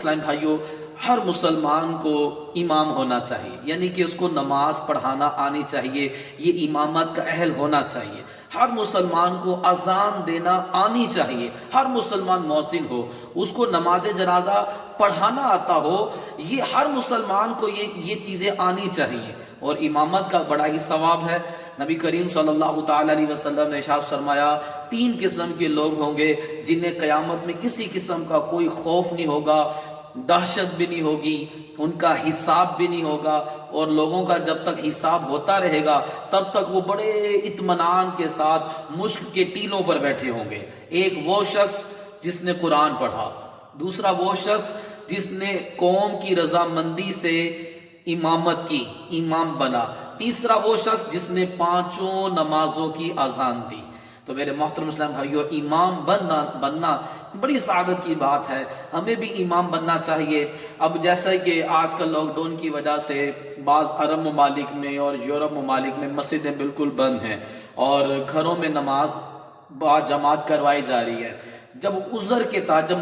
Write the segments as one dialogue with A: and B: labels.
A: اسلام بھائیوں، ہر مسلمان کو امام ہونا چاہیے، یعنی کہ اس کو نماز پڑھانا آنی چاہیے، یہ امامت کا اہل ہونا چاہیے۔ ہر مسلمان کو اذان دینا آنی چاہیے، ہر مسلمان مؤذن ہو، اس کو نماز جنازہ پڑھانا آتا ہو، یہ ہر مسلمان کو یہ چیزیں آنی چاہیے۔ اور امامت کا بڑا ہی ثواب ہے۔ نبی کریم صلی اللہ تعالی علیہ وسلم نے ارشاد فرمایا، 3 قسم کے لوگ ہوں گے جنہیں قیامت میں کسی قسم کا کوئی خوف نہیں ہوگا، دہشت بھی نہیں ہوگی، ان کا حساب بھی نہیں ہوگا، اور لوگوں کا جب تک حساب ہوتا رہے گا تب تک وہ بڑے اطمینان کے ساتھ مشک کے ٹیلوں پر بیٹھے ہوں گے۔ ایک وہ شخص جس نے قرآن پڑھا، دوسرا وہ شخص جس نے قوم کی رضامندی سے امامت کی، امام بنا، تیسرا وہ شخص جس نے 5 نمازوں کی اذان دی۔ تو میرے محترم اسلام بھائیو، امام بننا بڑی سعادت کی بات ہے، ہمیں بھی امام بننا چاہیے۔ اب جیسا کہ آج کل لاک ڈاؤن کی وجہ سے بعض عرب ممالک میں اور یورپ ممالک میں مسجدیں بالکل بند ہیں اور گھروں میں نماز با جماعت کروائی جا رہی ہے۔ جب عذر کے تحت، جب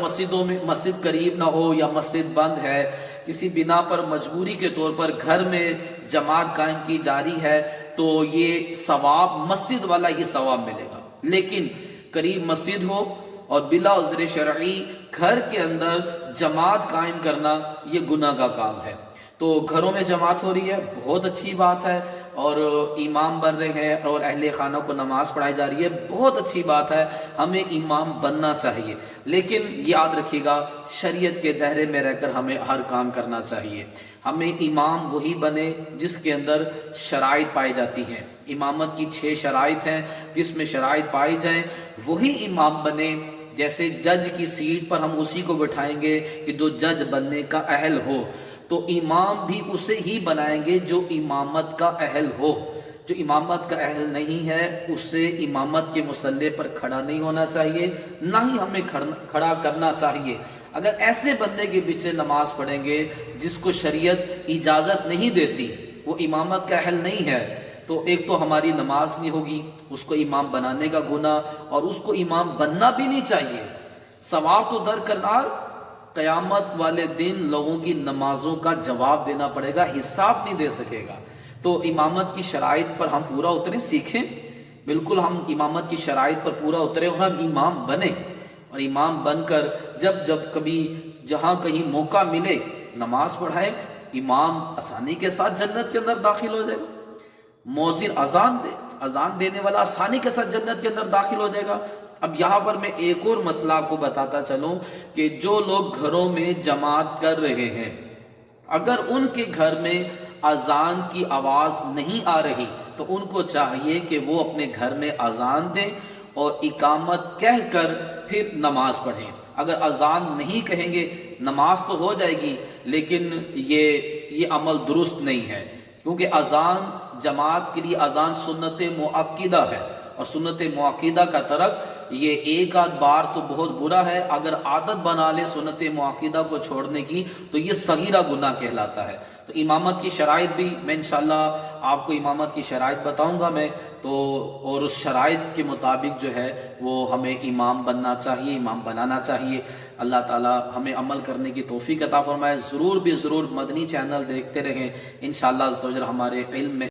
A: مسجد قریب نہ ہو یا مسجد بند ہے، کسی بنا پر مجبوری کے طور پر گھر میں جماعت قائم کی جاری ہے، تو یہ ثواب مسجد والا ہی ثواب ملے گا۔ لیکن قریب مسجد ہو اور بلا عذر شرعی گھر کے اندر جماعت قائم کرنا، یہ گناہ کا کام ہے۔ تو گھروں میں جماعت ہو رہی ہے، بہت اچھی بات ہے، اور امام بن رہے ہیں اور اہل خانہ کو نماز پڑھائی جا رہی ہے، بہت اچھی بات ہے، ہمیں امام بننا چاہیے۔ لیکن یاد رکھیے گا، شریعت کے دائرے میں رہ کر ہمیں ہر کام کرنا چاہیے۔ ہمیں امام وہی بنے جس کے اندر شرائط پائی جاتی ہیں۔ امامت کی 6 شرائط ہیں، جس میں شرائط پائی جائیں وہی امام بنے۔ جیسے جج کی سیٹ پر ہم اسی کو بٹھائیں گے کہ جو جج بننے کا اہل ہو، تو امام بھی اسے ہی بنائیں گے جو امامت کا اہل ہو۔ جو امامت کا اہل نہیں ہے، اسے امامت کے مصلی پر کھڑا نہیں ہونا چاہیے، نہ ہی ہمیں کھڑا کرنا چاہیے۔ اگر ایسے بندے کے پیچھے نماز پڑھیں گے جس کو شریعت اجازت نہیں دیتی، وہ امامت کا اہل نہیں ہے، تو ایک تو ہماری نماز نہیں ہوگی، اس کو امام بنانے کا گناہ، اور اس کو امام بننا بھی نہیں چاہیے۔ ثواب تو درکنار، قیامت والے دن لوگوں کی نمازوں کا جواب دینا پڑے گا، حساب نہیں دے سکے گا۔ تو امامت کی شرائط پر ہم پورا اتریں، سیکھیں، بالکل ہم امامت کی شرائط پر پورا اتریں اور ہم امام بنیں، اور امام بن کر جب کبھی جہاں کہیں موقع ملے نماز پڑھائیں۔ امام آسانی کے ساتھ جنت کے اندر داخل ہو جائے گا۔ مؤذن اذان دینے والا آسانی کے ساتھ جنت کے اندر داخل ہو جائے گا۔ اب یہاں پر میں ایک اور مسئلہ آپ کو بتاتا چلوں کہ جو لوگ گھروں میں جماعت کر رہے ہیں، اگر ان کے گھر میں اذان کی آواز نہیں آ رہی تو ان کو چاہیے کہ وہ اپنے گھر میں اذان دیں اور اقامت کہہ کر پھر نماز پڑھیں۔ اگر اذان نہیں کہیں گے، نماز تو ہو جائے گی لیکن یہ عمل درست نہیں ہے، کیونکہ اذان، جماعت کے لیے اذان سنت مؤکدہ ہے، اور سنت مؤکدہ کا ترک یہ ایک آدھ بار تو بہت برا ہے، اگر عادت بنا لے سنت مؤکدہ کو چھوڑنے کی تو یہ صغیرہ گناہ کہلاتا ہے۔ تو امامت کی شرائط بھی میں انشاءاللہ آپ کو امامت کی شرائط بتاؤں گا میں، تو اور اس شرائط کے مطابق جو ہے وہ ہمیں امام بننا چاہیے، امام بنانا چاہیے۔ اللہ تعالی ہمیں عمل کرنے کی توفیق عطا فرمائے۔ ضرور مدنی چینل دیکھتے رہیں، انشاءاللہ عز و جل ہمارے علم میں